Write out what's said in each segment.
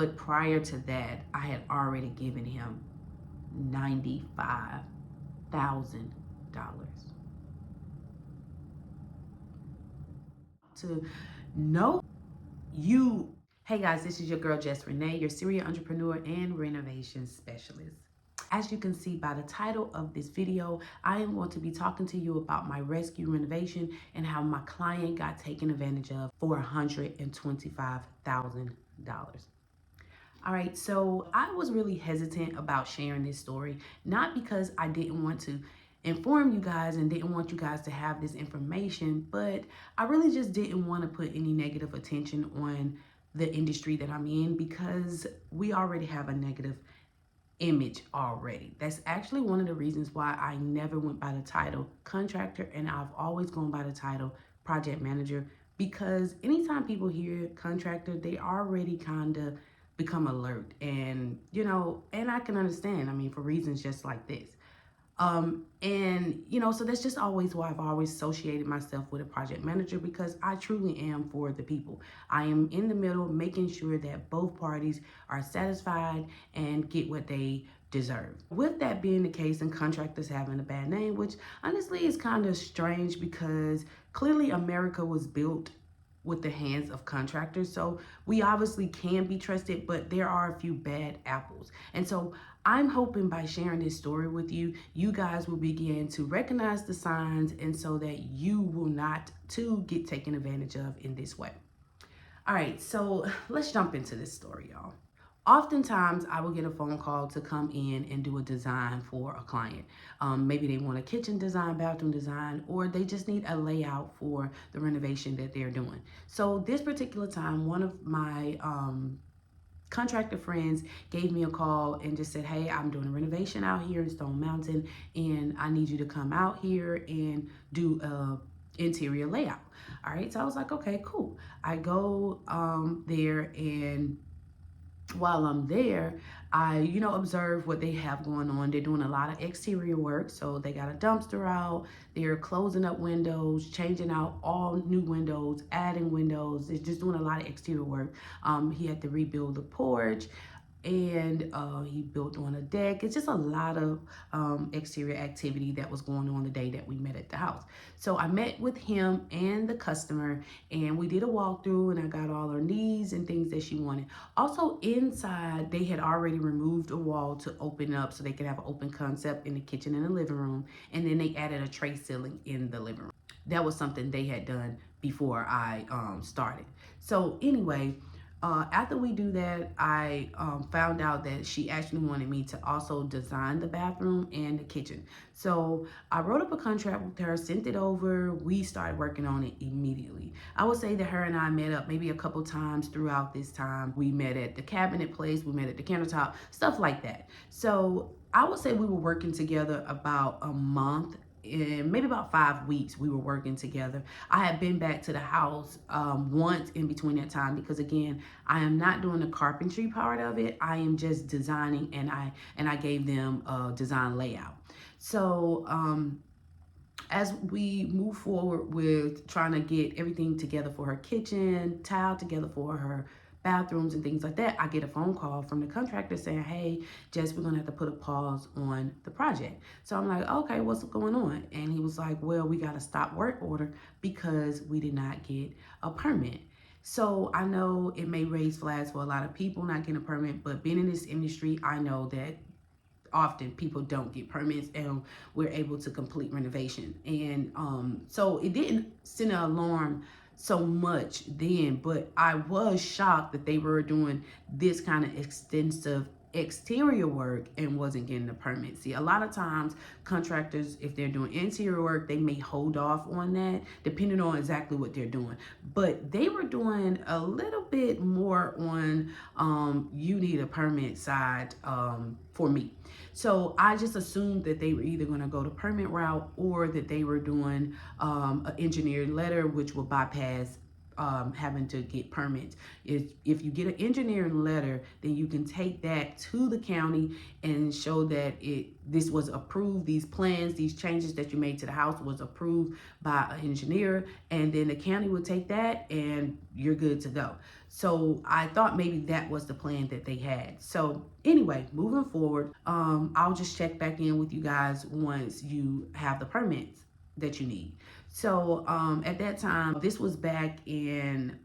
But prior to that, I had already given him $95,000. To know you. Hey guys, this is your girl Jess Renae, your serial entrepreneur and renovation specialist. As you can see by the title of this video, I am going to be talking to you about my rescue renovation and how my client got taken advantage of for $125,000. All right, so I was really hesitant about sharing this story, not because I didn't want to inform you guys and didn't want you guys to have this information, but I really just didn't want to put any negative attention on the industry that I'm in because we already have a negative image already. That's actually one of the reasons why I never went by the title contractor and I've always gone by the title project manager, because anytime people hear contractor, they already kind of become alert, and and I can understand, I mean, for reasons just like this. And so that's just always why I've always associated myself with a project manager, because I truly am for the people. I am in the middle, making sure that both parties are satisfied and get what they deserve. With that being the case, and contractors having a bad name, which honestly is kind of strange because clearly America was built with the hands of contractors. So we obviously can be trusted, but there are a few bad apples. And so I'm hoping by sharing this story with you, you guys will begin to recognize the signs, and so that you will not too get taken advantage of in this way. All right, so let's jump into this story, y'all. Oftentimes, I will get a phone call to come in and do a design for a client. Maybe they want a kitchen design, bathroom design, or they just need a layout for the renovation that they're doing. So this particular time, one of my contractor friends gave me a call and just said, hey, I'm doing a renovation out here in Stone Mountain, and I need you to come out here and do a interior layout. All right, so I was like, okay, cool. I go there, and while I'm there, I, observe what they have going on. They're doing a lot of exterior work. So they got a dumpster out, they're closing up windows, changing out all new windows, adding windows. They're just doing a lot of exterior work. He had to rebuild the porch, and he built on a deck. It's just a lot of exterior activity that was going on the day that we met at the house. So I met with him and the customer, and we did a walkthrough, and I got all her needs and things that she wanted. Also inside, they had already removed a wall to open up so they could have an open concept in the kitchen and the living room, and then they added a tray ceiling in the living room. That was something they had done before I started. So anyway, after we do that, I found out that she actually wanted me to also design the bathroom and the kitchen. So I wrote up a contract with her, sent it over. We started working on it immediately. I would say that her and I met up maybe a couple times throughout this time. We met at the cabinet place, we met at the countertop, stuff like that. So I would say we were working together about a month. In maybe about 5 weeks, we were working together. I had been back to the house once in between that time, because again, I am not doing the carpentry part of it. I am just designing, and I gave them a design layout. So as we move forward with trying to get everything together for her kitchen, tile together for her bathrooms and things like that, I get a phone call from the contractor saying, hey, Jess, we're gonna have to put a pause on the project. So I'm like, okay, what's going on? And he was like, well, we got a stop work order because we did not get a permit. So I know it may raise flags for a lot of people not getting a permit, but being in this industry, I know that often people don't get permits and we're able to complete renovation. And so it didn't send an alarm so much then, but I was shocked that they were doing this kind of extensive exterior work and wasn't getting a permit. See, a lot of times contractors, if they're doing interior work, they may hold off on that depending on exactly what they're doing. But they were doing a little bit more on you need a permit side for me. So I just assumed that they were either going to go the permit route or that they were doing an engineered letter, which will bypass having to get permits. If you get an engineering letter, then you can take that to the county and show that this was approved, these plans, these changes that you made to the house was approved by an engineer, and then the county would take that and you're good to go. So I thought maybe that was the plan that they had. So anyway, moving forward, I'll just check back in with you guys once you have the permits that you need. So at that time, this was back in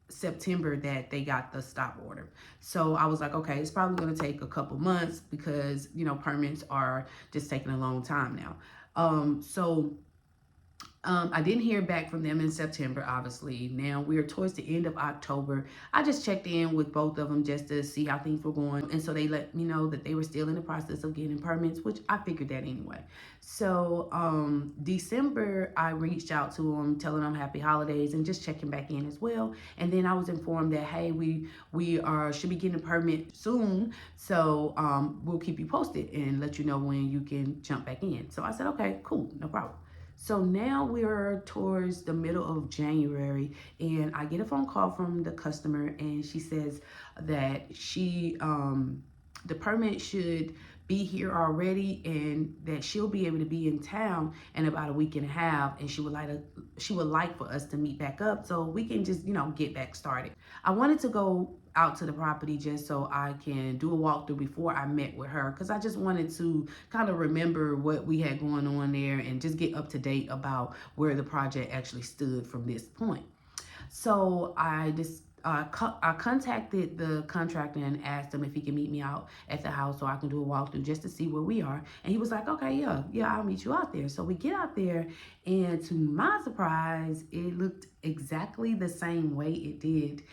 September that they got the stop order. So I was like, okay, it's probably going to take a couple months because, permits are just taking a long time now. I didn't hear back from them in September, obviously. Now we're towards the end of October. I just checked in with both of them just to see how things were going. And so they let me know that they were still in the process of getting permits, which I figured that anyway. So December, I reached out to them, telling them happy holidays and just checking back in as well. And then I was informed that, hey, we should be getting a permit soon. So we'll keep you posted and let you know when you can jump back in. So I said, okay, cool, no problem. So now we're towards the middle of January, and I get a phone call from the customer, and she says that the permit should be here already, and that she'll be able to be in town in about a week and a half, and she would like for us to meet back up so we can just get back started. I wanted to go out to the property just so I can do a walkthrough before I met with her, because I just wanted to kind of remember what we had going on there and just get up to date about where the project actually stood from this point. So I contacted the contractor and asked him if he could meet me out at the house so I can do a walkthrough just to see where we are. And he was like, okay, yeah, I'll meet you out there. So we get out there, and to my surprise, it looked exactly the same way it did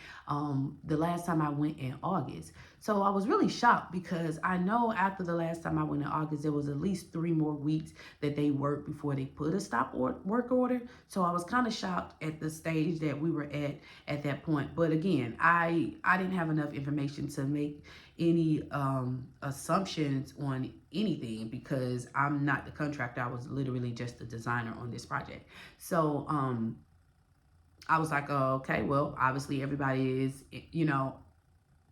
the last time I went in August. So I was really shocked because I know after the last time I went in August, there was at least 3 more weeks that they worked before they put a stop work order. So I was kind of shocked at the stage that we were at that point. But again, I didn't have enough information to make any assumptions on anything because I'm not the contractor. I was literally just the designer on this project. So I was like, oh, okay, well, obviously everybody is,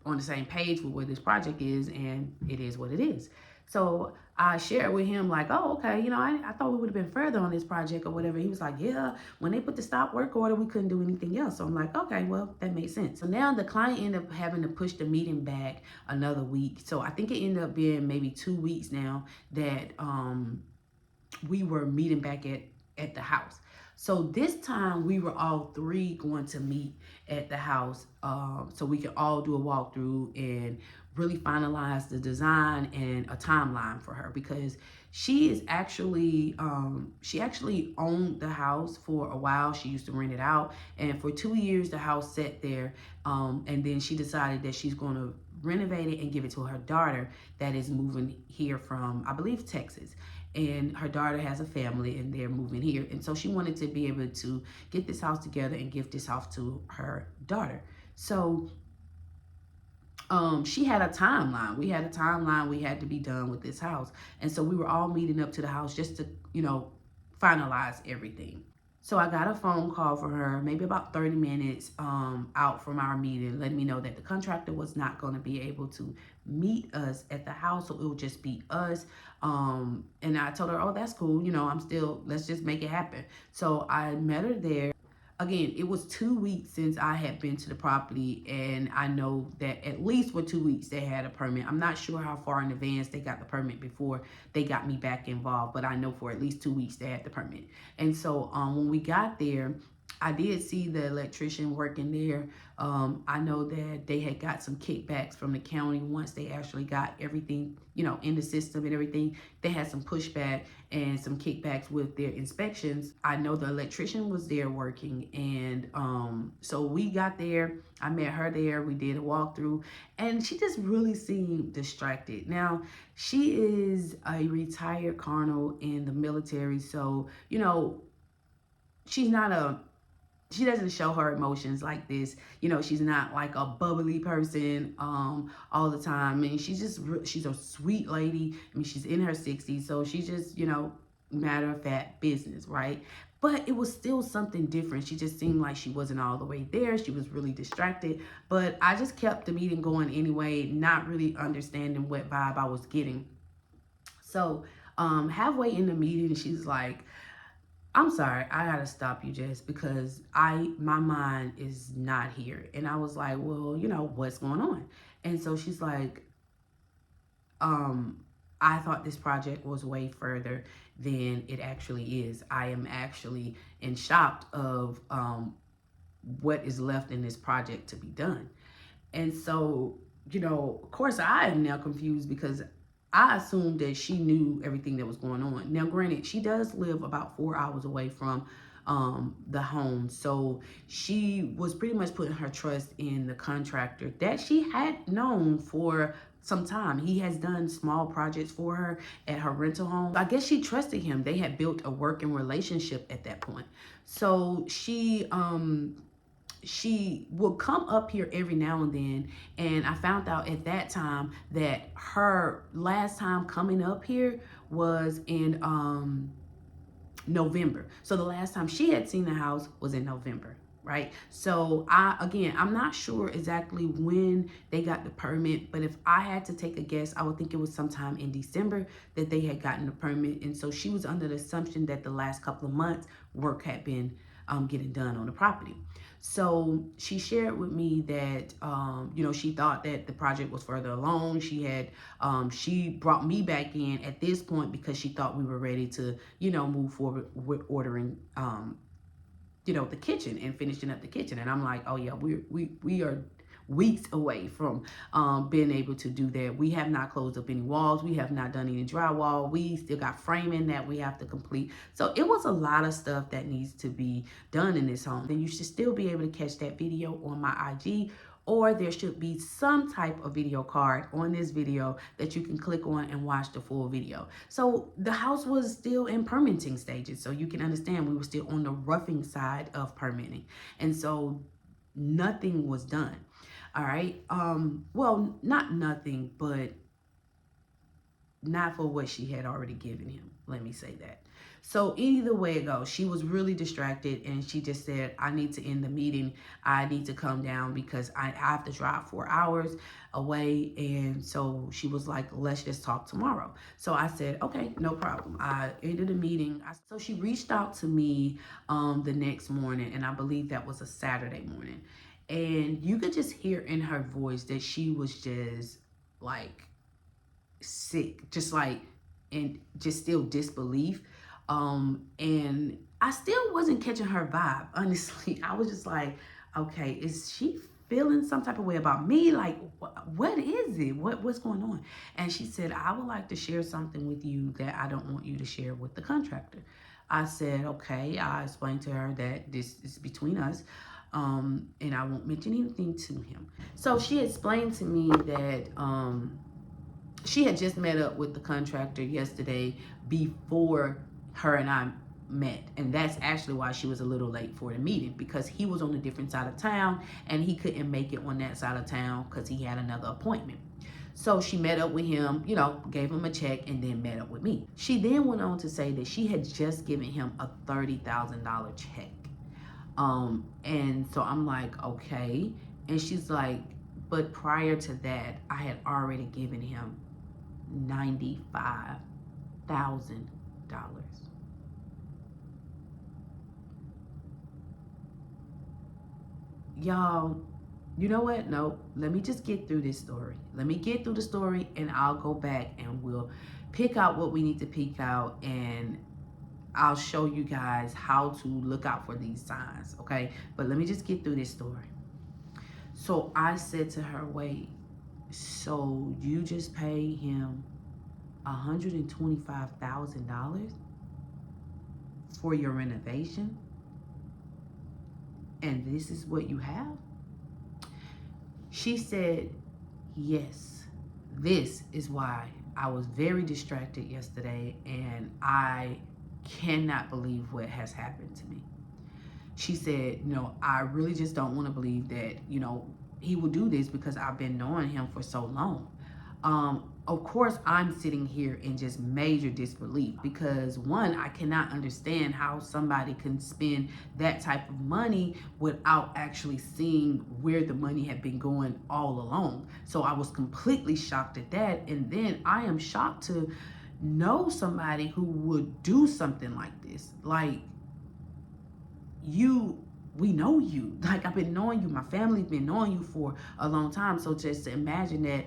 on the same page with where this project is, and it is what it is. So I shared with him like, oh, okay, I thought we would have been further on this project or whatever. He was like, yeah, when they put the stop work order, we couldn't do anything else. So I'm like, okay, well, that makes sense. So now the client ended up having to push the meeting back another week. So I think it ended up being maybe 2 weeks now that we were meeting back at the house. So this time we were all 3 going to meet at the house so we could all do a walkthrough and really finalize the design and a timeline for her, because she actually owned the house for a while. She used to rent it out, and for 2 years the house sat there, and then she decided that she's going to renovate it and give it to her daughter that is moving here from, I believe, Texas. And her daughter has a family and they're moving here. And so she wanted to be able to get this house together and give this house to her daughter. So she had a timeline. We had a timeline. We had to be done with this house. And so we were all meeting up to the house just to, finalize everything. So I got a phone call from her, maybe about 30 minutes out from our meeting, letting me know that the contractor was not going to be able to meet us at the house, so it would just be us. And I told her, oh, that's cool. Let's just make it happen. So I met her there. Again, it was 2 weeks since I had been to the property, and I know that at least for 2 weeks they had a permit. I'm not sure how far in advance they got the permit before they got me back involved, but I know for at least 2 weeks they had the permit. And so when we got there, I did see the electrician working there. I know that they had got some kickbacks from the county once they actually got everything, in the system and everything. They had some pushback and some kickbacks with their inspections. I know the electrician was there working, and so we got there. I met her there. We did a walkthrough, and she just really seemed distracted. Now, she is a retired colonel in the military, so she doesn't show her emotions like this. She's not like a bubbly person all the time. I mean, she's a sweet lady. I mean, she's in her 60s, so she's just, matter of fact business, right? But it was still something different. She just seemed like she wasn't all the way there. She was really distracted. But I just kept the meeting going anyway, not really understanding what vibe I was getting. So halfway in the meeting, she's like, I'm sorry, I gotta stop you, Jess, because my mind is not here. And I was like, well, what's going on? And so she's like, um, I thought this project was way further than it actually is. I am actually in shock of what is left in this project to be done. And so, of course, I am now confused because I assumed that she knew everything that was going on. Now, granted, she does live about 4 hours away from the home. So she was pretty much putting her trust in the contractor that she had known for some time. He has done small projects for her at her rental home. I guess she trusted him. They had built a working relationship at that point. So she would come up here every now and then, and I found out at that time that her last time coming up here was in November. So the last time she had seen the house was in November, right? So I'm not sure exactly when they got the permit, but if I had to take a guess, I would think it was sometime in December that they had gotten the permit. And so she was under the assumption that the last couple of months work had been getting done on the property. So she shared with me that she thought that the project was further along. She brought me back in at this point because she thought we were ready to move forward with ordering the kitchen and finishing up the kitchen. And I'm like, oh yeah, we are weeks away from being able to do that. We have not closed up any walls. We have not done any drywall. We still got framing that we have to complete. So it was a lot of stuff that needs to be done in this home. Then you should still be able to catch that video on my IG, or there should be some type of video card on this video that you can click on and watch the full video. So the house was still in permitting stages. So you can understand we were still on the roughing side of permitting. And so nothing was done. All right. Well, not nothing, but not for what she had already given him. Let me say that. So either way it goes, she was really distracted, and she just said, I need to end the meeting. I need to come down because I have to drive 4 hours away. And so she was like, let's just talk tomorrow. So I said, okay, no problem. I ended the meeting. So she reached out to me the next morning, and I believe that was a Saturday morning. And you could just hear in her voice that she was just like sick, just like, and just still disbelief. And I still wasn't catching her vibe, honestly. I was just like, okay, is she feeling some type of way about me? Like, what is it? What's going on? And she said, I would like to share something with you that I don't want you to share with the contractor. I said, okay. I explained to her that this is between us. And I won't mention anything to him. So she explained to me that she had just met up with the contractor yesterday before her and I met. And that's actually why she was a little late for the meeting, because he was on a different side of town and he couldn't make it on that side of town because he had another appointment. So she met up with him, gave him a check, and then met up with me. She then went on to say that she had just given him a $30,000 check. And so I'm like, okay. And she's like, but prior to that, I had already given him $95,000. Y'all, you know what? No, let me just get through this story. Let me get through the story, and I'll go back and we'll pick out what we need to pick out, and I'll show you guys how to look out for these signs, okay? But let me just get through this story. So I said to her, wait, so you just paid him $125,000 for your renovation? And this is what you have? She said, yes. This is why I was very distracted yesterday, and I cannot believe what has happened to me. She said, I really just don't want to believe that, he will do this because I've been knowing him for so long. of course, I'm sitting here in just major disbelief because one, I cannot understand how somebody can spend that type of money without actually seeing where the money had been going all along. So I was completely shocked at that. And then I am shocked to know somebody who would do something like this. Like, you, we know you. Like, I've been knowing you, my family's been knowing you for a long time. So just to imagine that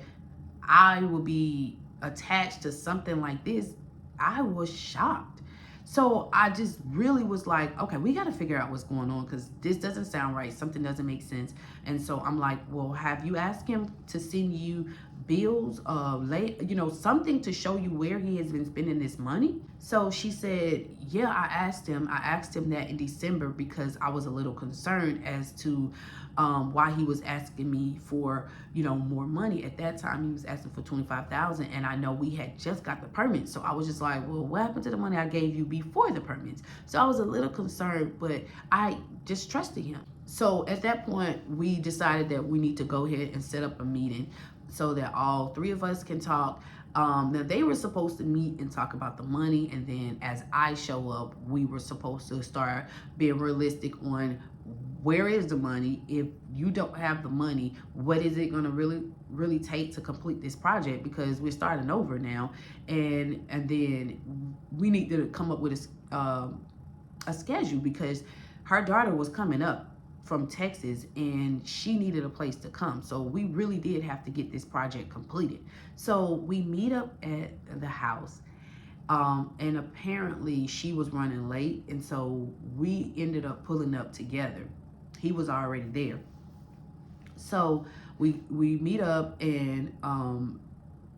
I will be attached to something like this, I was shocked. So I just really was like, okay, we got to figure out what's going on because this doesn't sound right. Something doesn't make sense. And so I'm like, well, have you asked him to send you bills, something to show you where he has been spending this money? So she said, yeah, I asked him. I asked him that in December because I was a little concerned as to why he was asking me for, more money. At that time, he was asking for 25,000, and I know we had just got the permit. So I was just like, well, what happened to the money I gave you before the permits? So I was a little concerned, but I just trusted him. So at that point, we decided that we need to go ahead and set up a meeting so that all three of us can talk. Now they were supposed to meet and talk about the money, and then as I show up, we were supposed to start being realistic on where is the money. If you don't have the money, what is it going to really take to complete this project? Because we're starting over now, and then we need to come up with a schedule because her daughter was coming up from Texas and she needed a place to come. So we really did have to get this project completed. So we meet up at the house. And apparently she was running late. And so we ended up pulling up together. He was already there. So we meet up and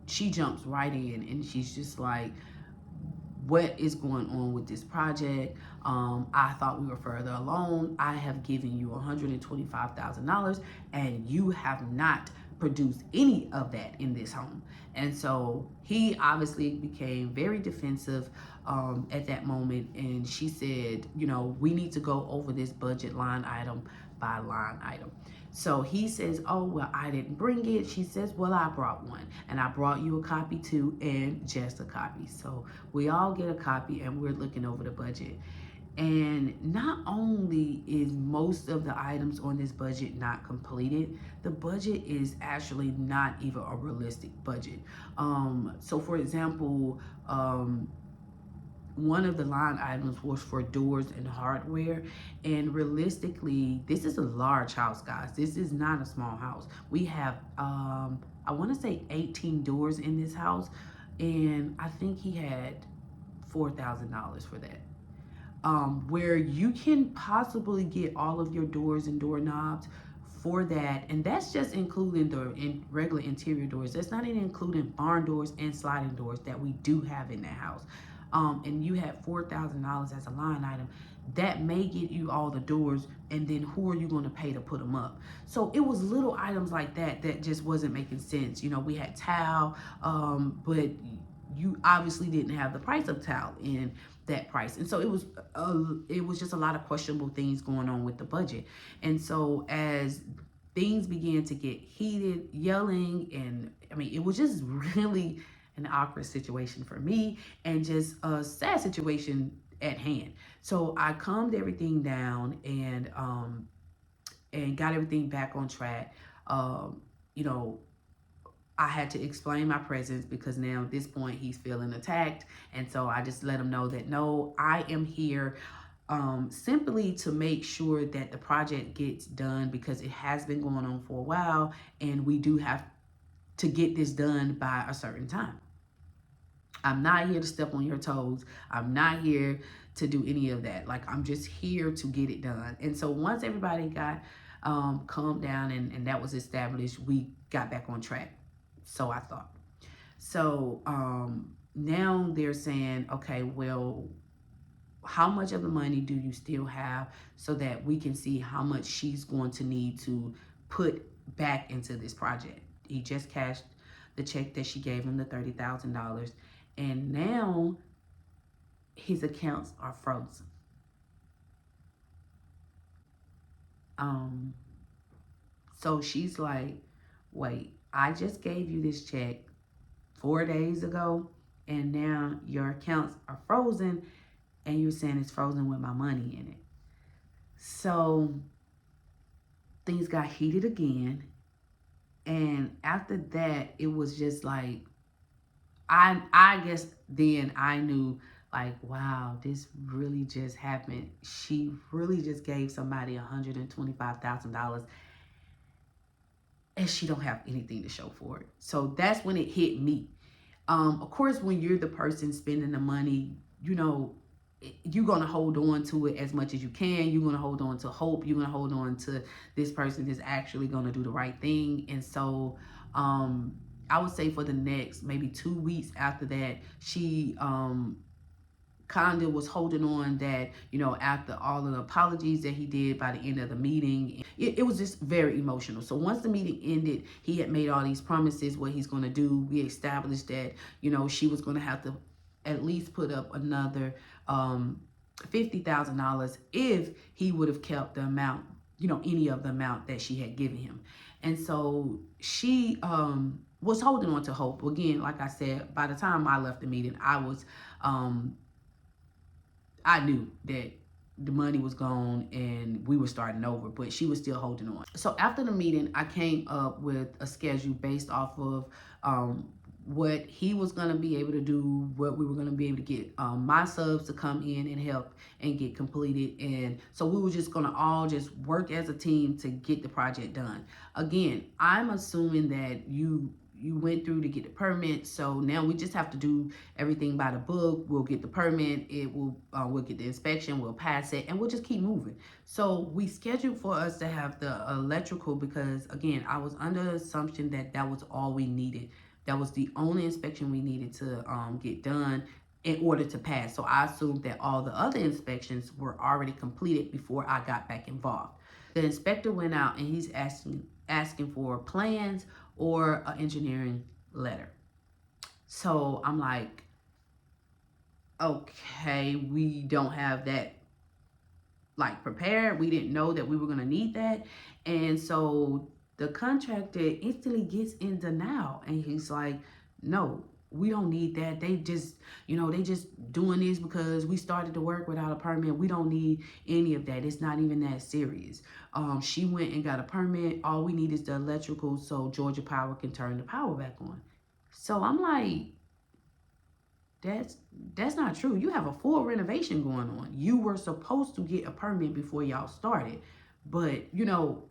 she jumps right in and she's just like, what is going on with this project? I thought we were further along. I have given you $125,000 and you have not produced any of that in this home. And so he obviously became very defensive at that moment. And she said, we need to go over this budget line item by line item. So he says, oh, well, I didn't bring it. She says, well, I brought one. And I brought you a copy too, and just a copy. So we all get a copy and we're looking over the budget. And not only is most of the items on this budget not completed, the budget is actually not even a realistic budget. So for example, one of the line items was for doors and hardware, and realistically this is a large house, guys. This is not a small house. We have I want to say 18 doors in this house, and I think he had $4,000 for that. Where you can possibly get all of your doors and doorknobs for that, and that's just including the regular interior doors. That's not even including barn doors and sliding doors that we do have in that house. And you have $4,000 as a line item. That may get you all the doors, and then who are you going to pay to put them up? So it was little items like that that just wasn't making sense. We had towel, but you obviously didn't have the price of towel in that price. And so it was just a lot of questionable things going on with the budget. And so as things began to get heated, yelling, and I mean, it was just really an awkward situation for me and just a sad situation at hand. So I calmed everything down and got everything back on track. You know, I had to explain my presence because now at this point he's feeling attacked. And so I just let him know that no, I am here simply to make sure that the project gets done because it has been going on for a while and we do have to get this done by a certain time. I'm not here to step on your toes. I'm not here to do any of that. Like, I'm just here to get it done. And so once everybody got calmed down and that was established, we got back on track. So I thought. So now they're saying, okay, well, how much of the money do you still have so that we can see how much she's going to need to put back into this project? He just cashed the check that she gave him, the $30,000, and now his accounts are frozen. Um, so she's like, wait, I just gave you this check 4 days ago, and now your accounts are frozen, and you're saying it's frozen with my money in it. So things got heated again. And after that, it was just like, I guess then I knew, like, wow, this really just happened. She really just gave somebody $125,000, and she don't have anything to show for it. So that's when it hit me. Of course, when you're the person spending the money, you know, you're gonna hold on to it as much as you can. You're gonna hold on to hope. You're gonna hold on to this person is actually gonna do the right thing. And so, I would say for the next maybe 2 weeks after that, she kind of was holding on that, you know, after all of the apologies that he did by the end of the meeting, it was just very emotional. So once the meeting ended, he had made all these promises, what he's going to do. We established that, you know, she was going to have to at least put up another $50,000 if he would have kept the amount, you know, any of the amount that she had given him. And so she was holding on to hope. Again, like I said, by the time I left the meeting, I knew that the money was gone and we were starting over, but she was still holding on. So after the meeting, I came up with a schedule based off of what he was going to be able to do, what we were going to be able to get my subs to come in and help and get completed. And so we were just going to all just work as a team to get the project done. Again, I'm assuming that you went through to get the permit, so now we just have to do everything by the book. We'll get the permit, we'll get the inspection, we'll pass it, and we'll just keep moving. So we scheduled for us to have the electrical because, again, I was under the assumption that that was all we needed. That was the only inspection we needed to get done in order to pass. So I assumed that all the other inspections were already completed before I got back involved. The inspector went out and he's asking for plans or an engineering letter. So I'm like, okay, we don't have that like prepared. We didn't know that we were gonna need that. And so the contractor instantly gets in denial and he's like, no, we don't need that. They just, you know, they just doing this because we started to work without a permit. We don't need any of that. It's not even that serious. She went and got a permit. All we need is the electrical so Georgia Power can turn the power back on. So I'm like, that's that's not true. You have a full renovation going on. You were supposed to get a permit before y'all started. But, you know,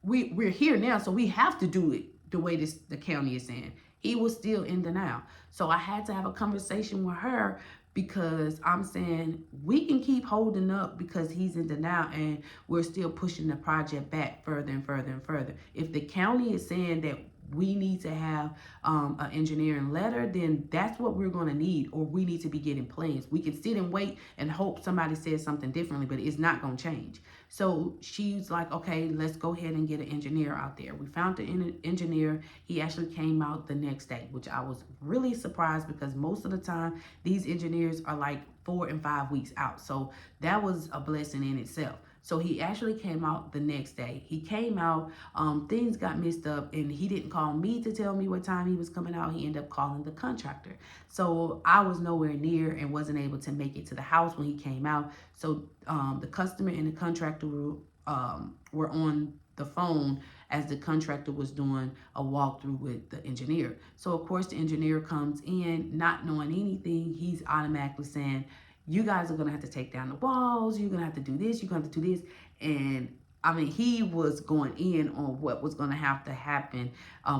we're here now, so we have to do it the way the county is saying. He was still in denial. So I had to have a conversation with her because I'm saying we can keep holding up because he's in denial and we're still pushing the project back further and further and further. If the county is saying that we need to have an engineering letter, then that's what we're going to need, or we need to be getting plans. We can sit and wait and hope somebody says something differently, but it's not going to change. So she's like, okay, let's go ahead and get an engineer out there. We found the engineer. He actually came out the next day, which I was really surprised because most of the time these engineers are like 4 and 5 weeks out. So that was a blessing in itself. So he actually came out the next day. He came out, things got messed up, and he didn't call me to tell me what time he was coming out. He ended up calling the contractor. So I was nowhere near and wasn't able to make it to the house when he came out. So the customer and the contractor were on the phone as the contractor was doing a walkthrough with the engineer. So of course the engineer comes in not knowing anything. He's automatically saying, you guys are gonna have to take down the walls, you're gonna have to do this, you're gonna have to do this. And I mean, he was going in on what was gonna have to happen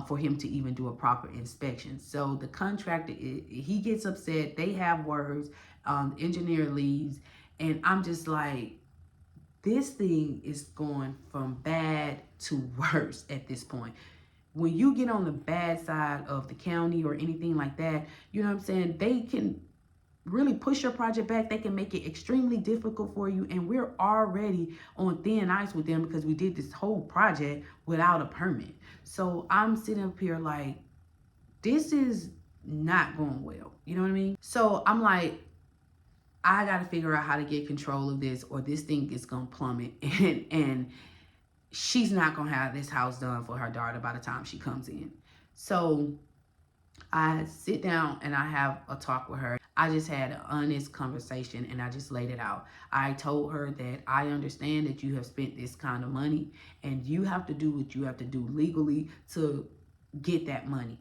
for him to even do a proper inspection. So the contractor, he gets upset, they have words, the engineer leaves, and I'm just like, this thing is going from bad to worse at this point. When you get on the bad side of the county or anything like that, you know what I'm saying, they can really push your project back. They can make it extremely difficult for you, and we're already on thin ice with them because we did this whole project without a permit. So I'm sitting up here like, this is not going well, you know what I mean? So I'm like, I gotta figure out how to get control of this or this thing is gonna plummet, and she's not gonna have this house done for her daughter by the time she comes in. So I sit down and I have a talk with her. I just had an honest conversation and I just laid it out. I told her that I understand that you have spent this kind of money and you have to do what you have to do legally to get that money.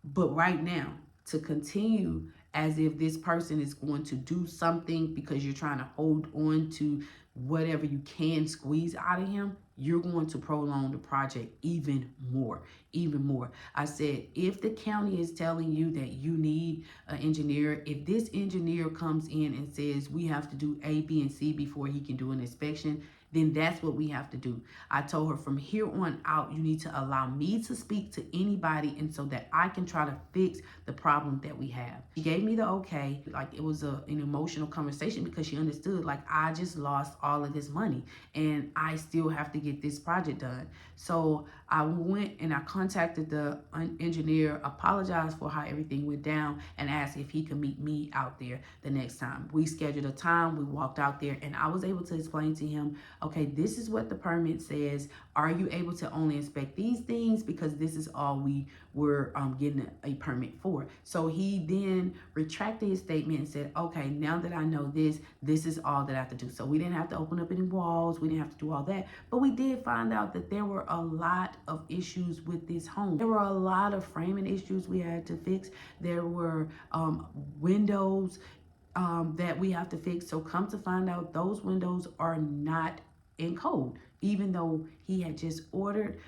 But right now, to continue as if this person is going to do something because you're trying to hold on to whatever you can squeeze out of him, you're going to prolong the project even more, even more. I said, if the county is telling you that you need an engineer, if this engineer comes in and says we have to do A, B, and C before he can do an inspection, then that's what we have to do. I told her from here on out, you need to allow me to speak to anybody and so that I can try to fix the problem that we have. She gave me the okay. Like it was an emotional conversation because she understood like I just lost all of this money and I still have to get this project done. So I went and I contacted the engineer, apologized for how everything went down and asked if he could meet me out there the next time. We scheduled a time, we walked out there and I was able to explain to him, okay, this is what the permit says. Are you able to only inspect these things? Because this is all we were getting a permit for. So he then retracted his statement and said, okay, now that I know this, this is all that I have to do. So we didn't have to open up any walls. We didn't have to do all that. But we did find out that there were a lot of issues with this home. There were a lot of framing issues we had to fix. There were windows that we have to fix. So come to find out, those windows are not in code, even though he had just ordered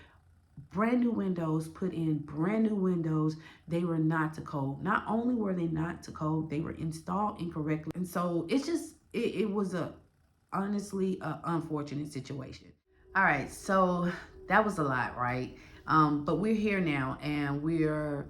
brand new windows, put in brand new windows. They were not to code. Not only were they not to code, they were installed incorrectly. And so it's just, it was honestly a unfortunate situation. All right, so that was a lot, right? But we're here now and we're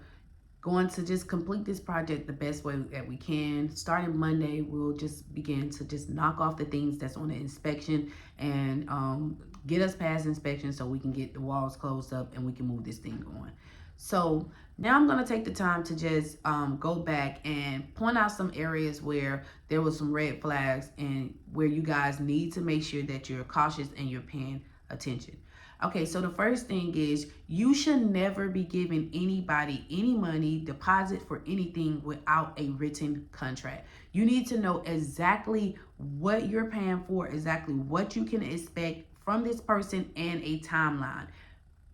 going to just complete this project the best way that we can. Starting Monday, we'll just begin to just knock off the things that's on the inspection and get us past inspection so we can get the walls closed up and we can move this thing on. So now I'm going to take the time to just go back and point out some areas where there was some red flags and where you guys need to make sure that you're cautious and you're paying attention. Okay, so the first thing is you should never be giving anybody any money, deposit for anything without a written contract. You need to know exactly what you're paying for, exactly what you can expect from this person and a timeline.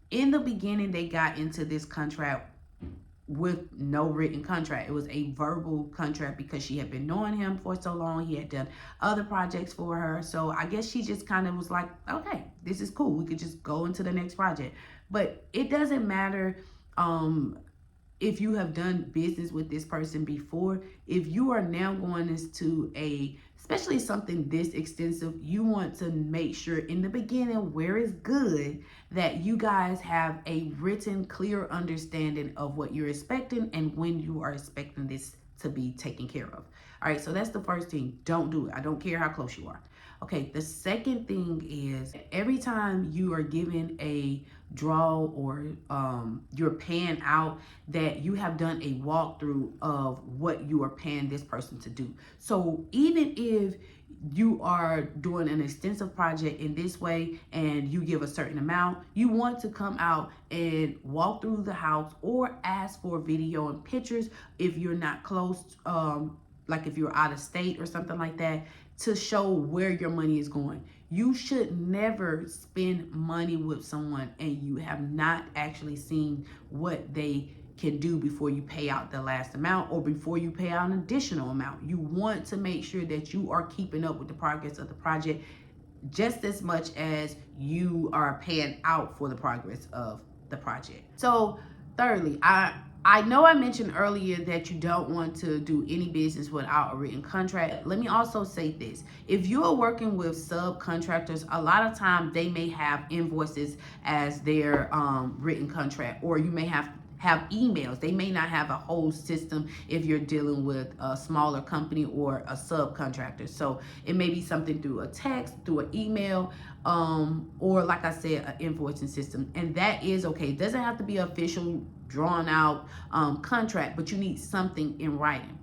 In the beginning, they got into this contract with no written contract. It was a verbal contract because she had been knowing him for so long. He had done other projects for her. So I guess she just kind of was like, okay, this is cool. We could just go into the next project. But it doesn't matter if you have done business with this person before. If you are now going into especially something this extensive, you want to make sure in the beginning where it's good that you guys have a written clear understanding of what you're expecting and when you are expecting this to be taken care of. All right, so that's the first thing. Don't do it. I don't care how close you are. Okay, the second thing is every time you are given a draw or you're paying out, that you have done a walkthrough of what you are paying this person to do. So even if you are doing an extensive project in this way and you give a certain amount, you want to come out and walk through the house or ask for video and pictures if you're not close, like if you're out of state or something like that, to show where your money is going. You should never spend money with someone and you have not actually seen what they can do before you pay out the last amount or before you pay out an additional amount. You want to make sure that you are keeping up with the progress of the project just as much as you are paying out for the progress of the project. So thirdly, I know I mentioned earlier that you don't want to do any business without a written contract. Let me also say this. If you are working with subcontractors, a lot of time they may have invoices as their written contract, or you may have emails. They may not have a whole system if you're dealing with a smaller company or a subcontractor. So it may be something through a text, through an email, or like I said, an invoicing system. And that is okay. It doesn't have to be official, drawn out contract, but you need something in writing.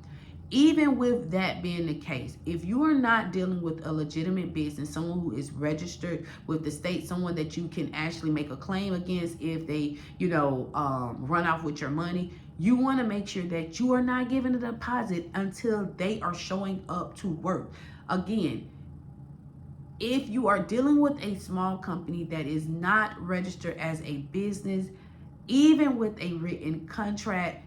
Even with that being the case, if you are not dealing with a legitimate business, someone who is registered with the state, someone that you can actually make a claim against if they, run off with your money, You want to make sure that you are not giving a deposit until they are showing up to work. Again, if you are dealing with a small company that is not registered as a business, even with a written contract,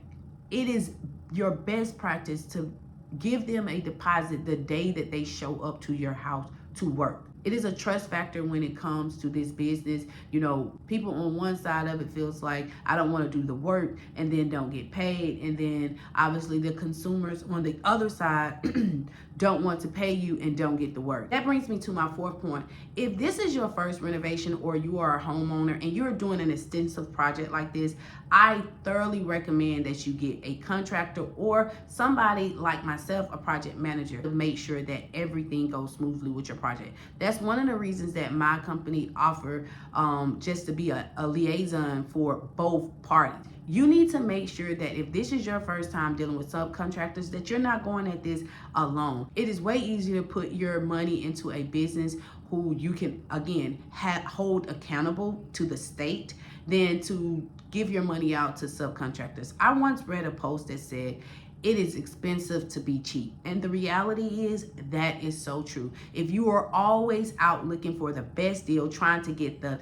it is your best practice to give them a deposit the day that they show up to your house to work. It is a trust factor when it comes to this business. You know, people on one side of it feels like I don't want to do the work and then don't get paid. And then obviously the consumers on the other side don't want to pay you and don't get the work. That brings me to my fourth point. If this is your first renovation or you are a homeowner and you're doing an extensive project like this, I thoroughly recommend that you get a contractor or somebody like myself, a project manager, to make sure that everything goes smoothly with your project. That's one of the reasons that my company offer just to be a liaison for both parties. You need to make sure that if this is your first time dealing with subcontractors, that you're not going at this alone. It is way easier to put your money into a business who you can, again, hold accountable to the state than to give your money out to subcontractors. I once read a post that said, it is expensive to be cheap. And the reality is that is so true. If you are always out looking for the best deal, trying to get the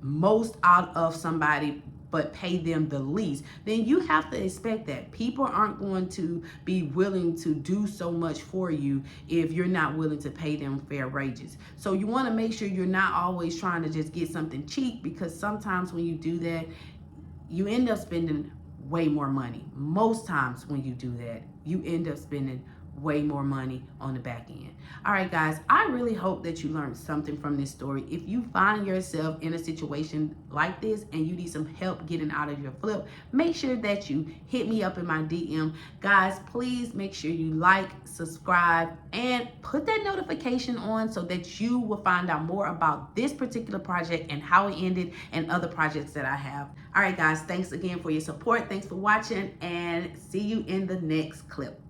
most out of somebody but pay them the least, then you have to expect that people aren't going to be willing to do so much for you if you're not willing to pay them fair wages. So you want to make sure you're not always trying to just get something cheap, because sometimes when you do that, you end up spending way more money. Most times when you do that, you end up spending way more money on the back end. All right, guys, I really hope that you learned something from this story. If you find yourself in a situation like this and you need some help getting out of your flip, make sure that you hit me up in my DM. Guys, please make sure you like, subscribe, and put that notification on so that you will find out more about this particular project and how it ended and other projects that I have. All right, guys, thanks again for your support. Thanks for watching, and see you in the next clip.